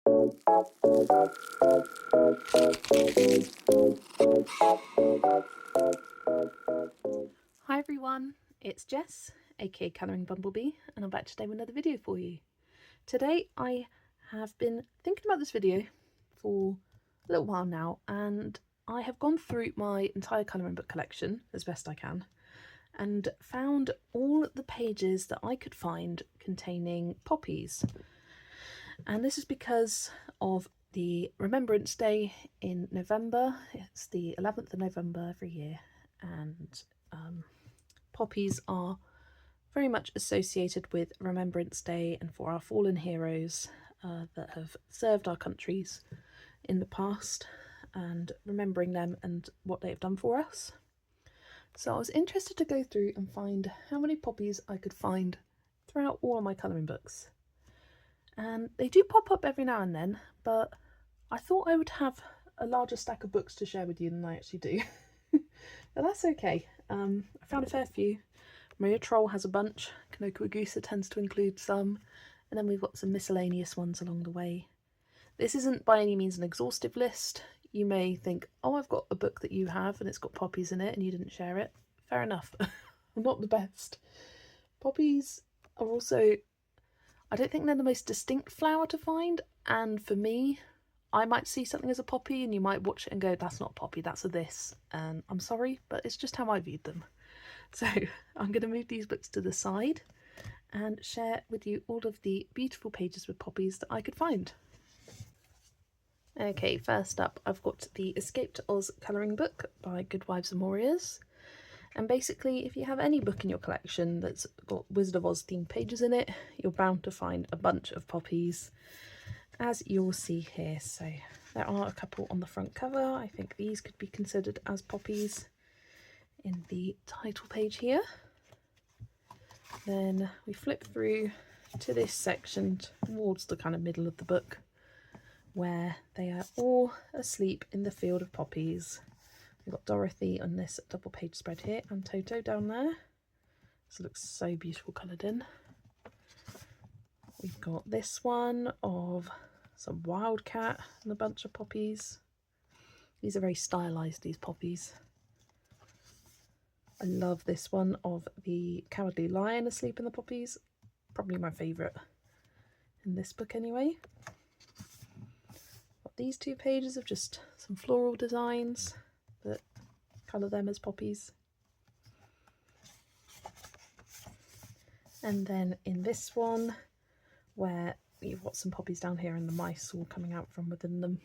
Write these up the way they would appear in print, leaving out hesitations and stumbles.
Hi everyone, it's Jess, aka Colouring Bumblebee, and I'm back today with another video for you. Today I have been thinking about this video for a little while now, and I have gone through my entire colouring book collection as best I can and found all the pages that I could find containing poppies. And this is because of the Remembrance Day in November. It's the 11th of November every year, and poppies are very much associated with Remembrance Day and for our fallen heroes that have served our countries in the past, and remembering them and what they have done for us. So I was interested to go through and find how many poppies I could find throughout all of my colouring books. And they do pop up every now and then, but I thought I would have a larger stack of books to share with you than I actually do. But that's okay. I found a fair few. Maria Troll has a bunch, Kanoko Egusa tends to include some, and then we've got some miscellaneous ones along the way. This isn't by any means an exhaustive list. You may think, oh, I've got a book that you have and it's got poppies in it and you didn't share it. Fair enough. I'm not the best. Poppies are also, I don't think they're the most distinct flower to find, and for me, I might see something as a poppy and you might watch it and go, that's not a poppy, that's a this, and I'm sorry, but it's just how I viewed them. So I'm going to move these books to the side and share with you all of the beautiful pages with poppies that I could find. Okay, first up I've got the Escape to Oz colouring book by Good Wives and Warriors. And basically, if you have any book in your collection that's got Wizard of Oz themed pages in it, you're bound to find a bunch of poppies, as you'll see here. So there are a couple on the front cover. I think these could be considered as poppies in the title page here. Then we flip through to this section towards the kind of middle of the book, where they are all asleep in the field of poppies. We've got Dorothy on this double page spread here, and Toto down there. This looks so beautiful coloured in. We've got this one of some wildcat and a bunch of poppies. These are very stylised, these poppies. I love this one of the Cowardly Lion asleep in the poppies. Probably my favourite in this book anyway. Got these two pages of just some floral designs that colour them as poppies. And then in this one, where you've got some poppies down here and the mice all coming out from within them.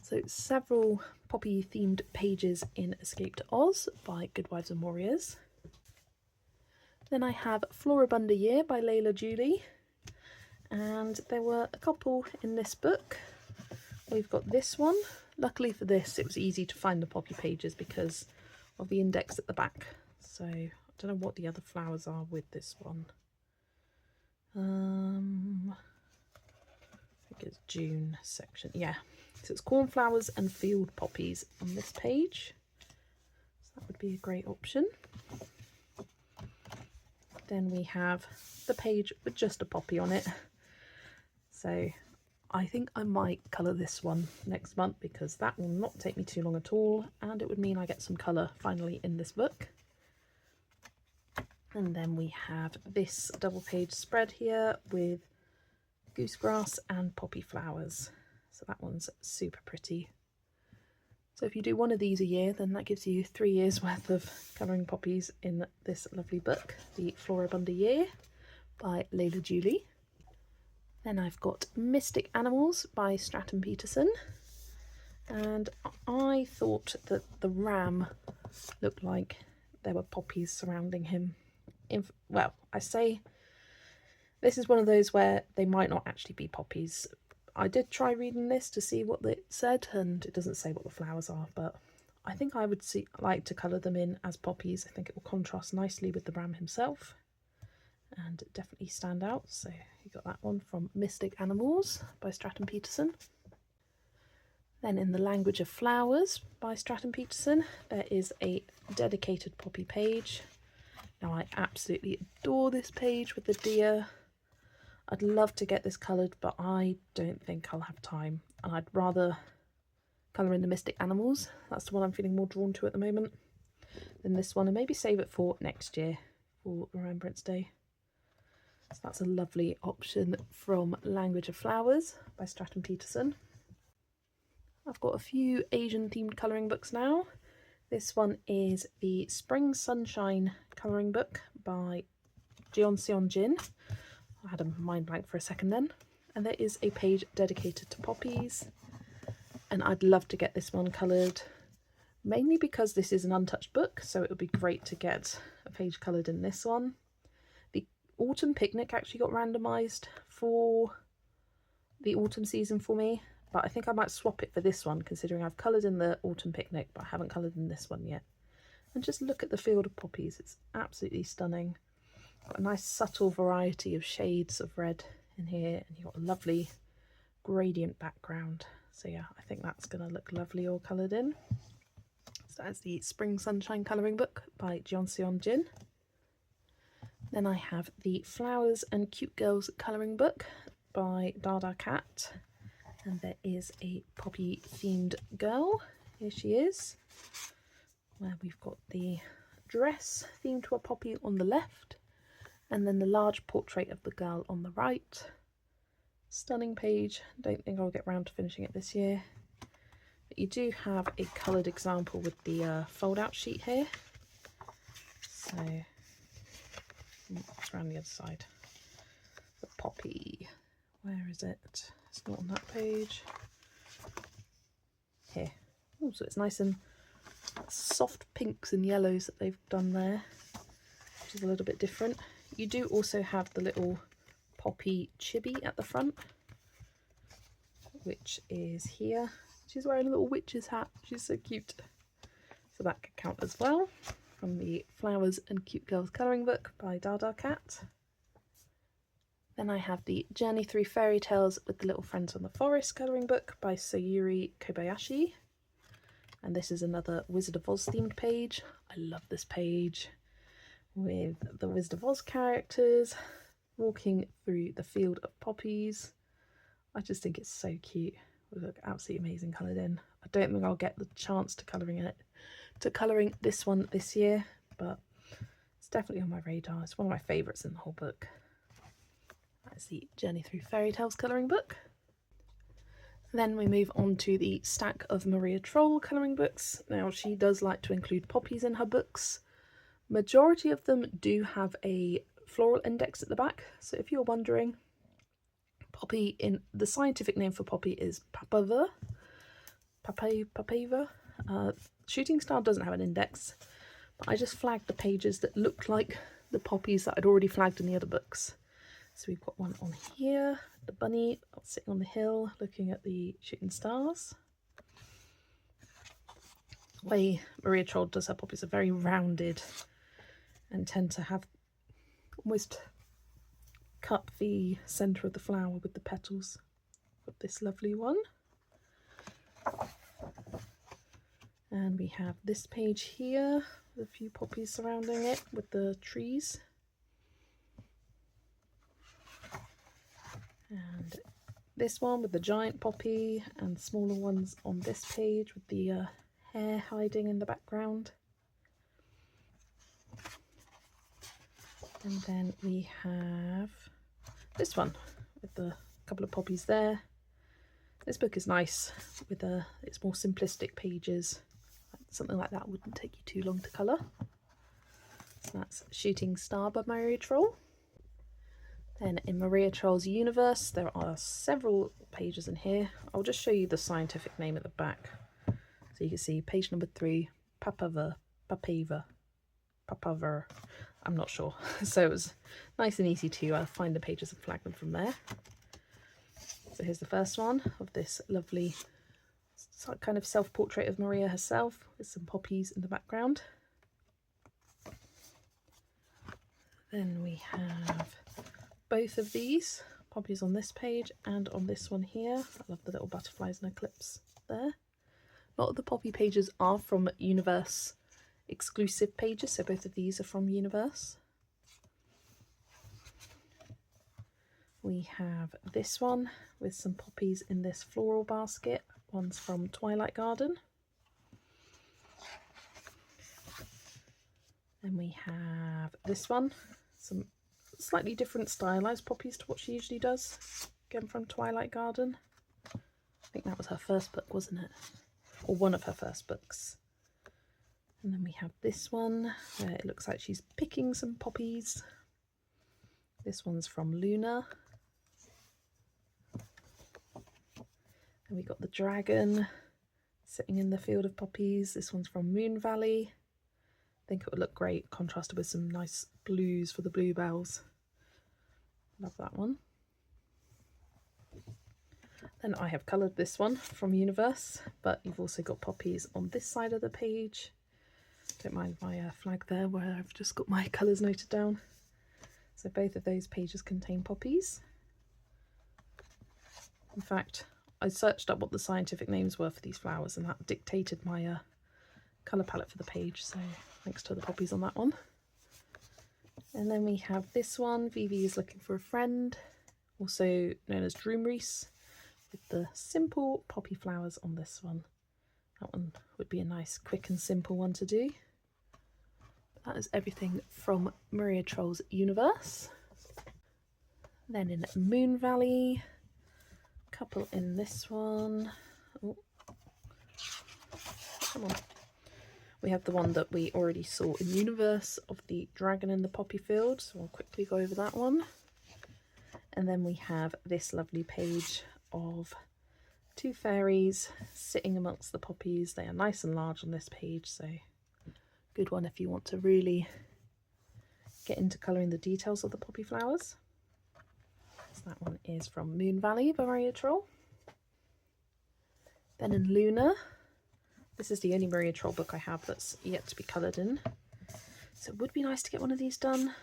So several poppy themed pages in Escape to Oz by Good Wives and Warriors. Then I have Flora Bundled Year by Layla Julie, and there were a couple in this book. We've got this one. Luckily for this, it was easy to find the poppy pages because of the index at the back. So I don't know what the other flowers are with this one. I think it's June section. Yeah, so it's cornflowers and field poppies on this page. So that would be a great option. Then we have the page with just a poppy on it. So I think I might colour this one next month because that will not take me too long at all, and it would mean I get some colour finally in this book. And then we have this double page spread here with goosegrass and poppy flowers. So that one's super pretty. So if you do one of these a year, then that gives you 3 years worth of colouring poppies in this lovely book, the Flora Bundled Year by Layla Julie. Then I've got Mystic Animals by Stratton Peterson, and I thought that the ram looked like there were poppies surrounding him. Well, I say this is one of those where they might not actually be poppies. I did try reading this to see what it said, and it doesn't say what the flowers are, but I think I would like to colour them in as poppies. I think it will contrast nicely with the ram himself and definitely stand out. So you got that one from Mystic Animals by Stratton Peterson. Then in The Language of Flowers by Stratton Peterson, there is a dedicated poppy page. Now I absolutely adore this page with the deer. I'd love to get this coloured, but I don't think I'll have time, and I'd rather colour in the Mystic Animals. That's the one I'm feeling more drawn to at the moment than this one, and maybe save it for next year for Remembrance Day. So that's a lovely option from Language of Flowers by Stratton Peterson. I've got a few Asian themed colouring books now. This one is the Spring Sunshine colouring book by Jeon Jin. I had a mind blank for a second then. And there is a page dedicated to poppies. And I'd love to get this one coloured, mainly because this is an untouched book, so it would be great to get a page coloured in this one. The Autumn Picnic actually got randomised for the autumn season for me, but I think I might swap it for this one, considering I've coloured in the Autumn Picnic, but I haven't coloured in this one yet. And just look at the field of poppies, it's absolutely stunning. Got a nice subtle variety of shades of red in here, and you've got a lovely gradient background. So yeah, I think that's going to look lovely all coloured in. So that's the Spring Sunshine colouring book by Jeon Jin. Then I have the Flowers and Cute Girls colouring book by Dada Cat. And there is a poppy themed girl. Here she is. Where we've got the dress themed to a poppy on the left. And then the large portrait of the girl on the right. Stunning page. Don't think I'll get round to finishing it this year. But you do have a coloured example with the fold out sheet here. So it's around the other side. The poppy. Where is it? It's not on that page. Here. Oh, so it's nice and soft pinks and yellows that they've done there, which is a little bit different. You do also have the little poppy chibi at the front, which is here. She's wearing a little witch's hat. She's so cute. So that could count as well, from the Flowers and Cute Girls colouring book by Dada Cat. Then I have the Journey Through Fairy Tales with the Little Friends from the Forest colouring book by Sayuri Kobayashi. And this is another Wizard of Oz themed page. I love this page with the Wizard of Oz characters walking through the field of poppies. I just think it's so cute. It look absolutely amazing coloured in. I don't think I'll get the chance to colouring this one this year, but it's definitely on my radar. It's one of my favourites in the whole book. That's the Journey Through Fairy Tales colouring book. Then we move on to the stack of Maria Troll colouring books. Now she does like to include poppies in her books. Majority of them do have a floral index at the back, so if you're wondering, poppy, in the scientific name for poppy is papava. Shooting Star doesn't have an index, but I just flagged the pages that looked like the poppies that I'd already flagged in the other books. So we've got one on here, the bunny sitting on the hill looking at the shooting stars. The way Maria Troll does her poppies are very rounded and tend to have almost cup the centre of the flower with the petals. Got this lovely one. And we have this page here with a few poppies surrounding it with the trees. And this one with the giant poppy and smaller ones on this page with the hair hiding in the background. And then we have this one with the couple of poppies there. This book is nice with its more simplistic pages. Something like that wouldn't take you too long to colour. So that's Shooting Star by Maria Troll. Then in Maria Troll's universe, there are several pages in here. I'll just show you the scientific name at the back. So you can see page number 3, Papaver. I'm not sure. So it was nice and easy to find the pages and flag them from there. So here's the first one of this lovely kind of self-portrait of Maria herself with some poppies in the background. Then we have both of these poppies on this page and on this one here. I love the little butterflies and eclipse there. A lot of the poppy pages are from Universe exclusive pages, so both of these are from Universe. We have this one with some poppies in this floral basket. One's from Twilight Garden. Then we have this one, some slightly different stylized poppies to what she usually does, again from Twilight Garden. I think that was her first book, wasn't it? Or one of her first books. And then we have this one where it looks like she's picking some poppies. This one's from Luna. And we got the dragon sitting in the field of poppies. This one's from Moon Valley. I think it would look great contrasted with some nice blues for the bluebells. Love that one. Then I have coloured this one from Universe, but you've also got poppies on this side of the page. Don't mind my flag there where I've just got my colours noted down. So both of those pages contain poppies. In fact, I searched up what the scientific names were for these flowers and that dictated my colour palette for the page, so thanks to the poppies on that one. And then we have this one, Vivi is looking for a friend, also known as Droomreese, with the simple poppy flowers on this one. That one would be a nice quick and simple one to do. That is everything from Maria Troll's Universe. Then in Moon Valley, a couple in this one. Oh, come on. We have the one that we already saw in Universe of the dragon in the poppy field, so I'll quickly go over that one. And then we have this lovely page of two fairies sitting amongst the poppies. They are nice and large on this page, so good one if you want to really get into colouring the details of the poppy flowers. So that one is from Moon Valley by Maria Troll. Then in Luna, this is the only Maria Troll book I have that's yet to be coloured in. So it would be nice to get one of these done,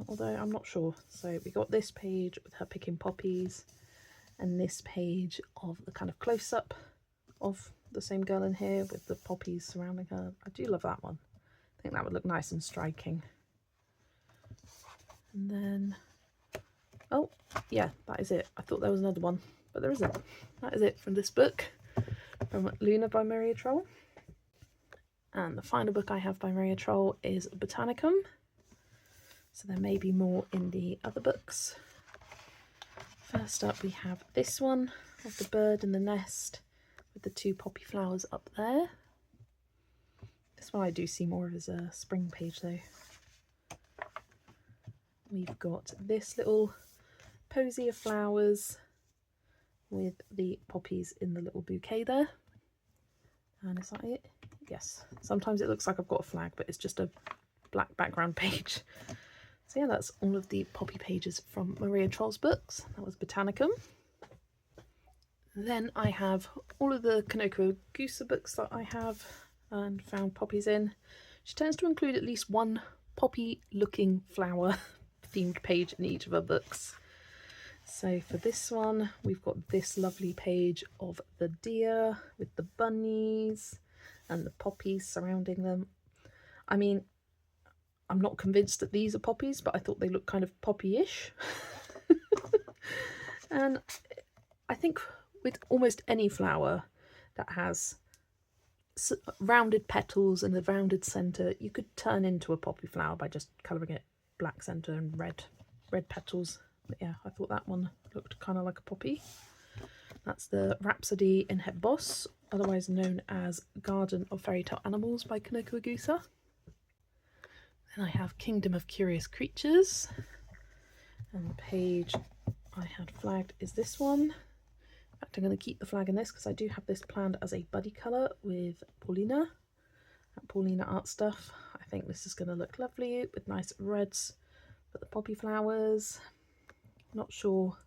although I'm not sure. So we got this page with her picking poppies, and this page of the kind of close-up of the same girl in here with the poppies surrounding her. I do love that one. I think that would look nice and striking. And then, oh yeah, that is it. I thought there was another one, but there isn't. That is it from this book, from Luna by Maria Troll. And the final book I have by Maria Troll is Botanicum. So there may be more in the other books. First up we have this one of the bird in the nest with the two poppy flowers up there. This one I do see more of as a spring page though. We've got this little posy of flowers with the poppies in the little bouquet there. And is that it? Yes. Sometimes it looks like I've got a flag, but it's just a black background page. So yeah, that's all of the poppy pages from Maria Troll's books. That was Botanicum. Then I have all of the Kanoko Egusa books that I have and found poppies in. She tends to include at least one poppy looking flower themed page in each of her books. So for this one, we've got this lovely page of the deer with the bunnies and the poppies surrounding them. I mean, I'm not convinced that these are poppies, but I thought they looked kind of poppy-ish. And I think with almost any flower that has rounded petals and a rounded centre, you could turn into a poppy flower by just colouring it black centre and red petals. But yeah, I thought that one looked kind of like a poppy. That's the Rhapsody in Het Bos, otherwise known as Garden of Fairy Tale Animals by Kanoko Egusa. Then I have Kingdom of Curious Creatures, and the page I had flagged is this one. In fact, I'm going to keep the flag in this because I do have this planned as a buddy colour with Paulina at Paulina Art Stuff. I think this is going to look lovely with nice reds for the poppy flowers. Not sure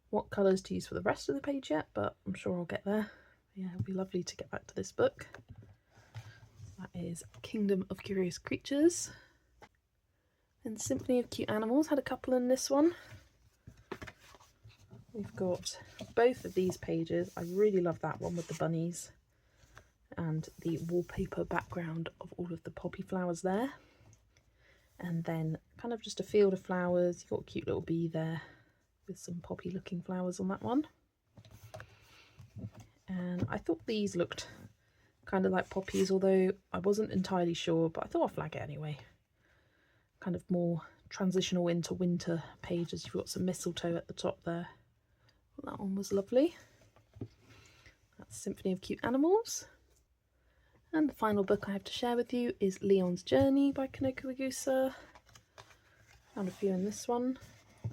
what colours to use for the rest of the page yet, but I'm sure I'll get there. Yeah, it'll be lovely to get back to this book. That is Kingdom of Curious Creatures. And Symphony of Cute Animals had a couple in this one. We've got both of these pages. I really love that one with the bunnies and the wallpaper background of all of the poppy flowers there. And then kind of just a field of flowers. You've got a cute little bee there with some poppy looking flowers on that one. And I thought these looked kind of like poppies, although I wasn't entirely sure, but I thought I'd flag it anyway. Kind of more transitional into winter pages. You've got some mistletoe at the top there. That one was lovely. That's Symphony of Cute Animals. And the final book I have to share with you is Leon's Journey by Kanoko Egusa. Found a few in this one.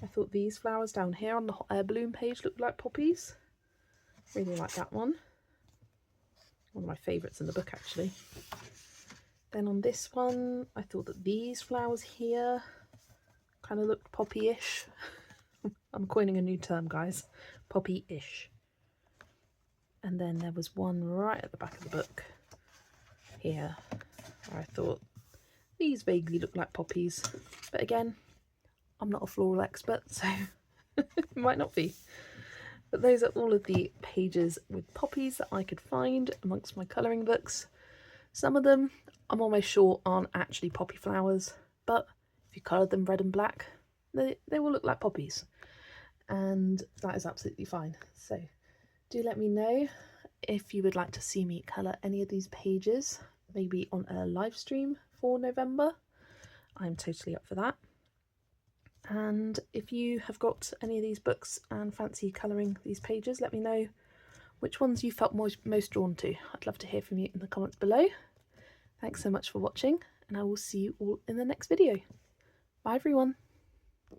I thought these flowers down here on the hot air balloon page looked like poppies. Really like that one. One of my favourites in the book, actually. Then on this one, I thought that these flowers here kind of looked poppy-ish. I'm coining a new term, guys. Poppy-ish. And then there was one right at the back of the book here where I thought these vaguely look like poppies. But again, I'm not a floral expert, so it might not be. But those are all of the pages with poppies that I could find amongst my colouring books. Some of them I'm almost sure aren't actually poppy flowers, but if you coloured them red and black, they will look like poppies. And that is absolutely fine. So do let me know if you would like to see me colour any of these pages, maybe on a live stream for November. I'm totally up for that. And if you have got any of these books and fancy colouring these pages, let me know which ones you felt most drawn to. I'd love to hear from you in the comments below. Thanks so much for watching, and I will see you all in the next video. Bye everyone.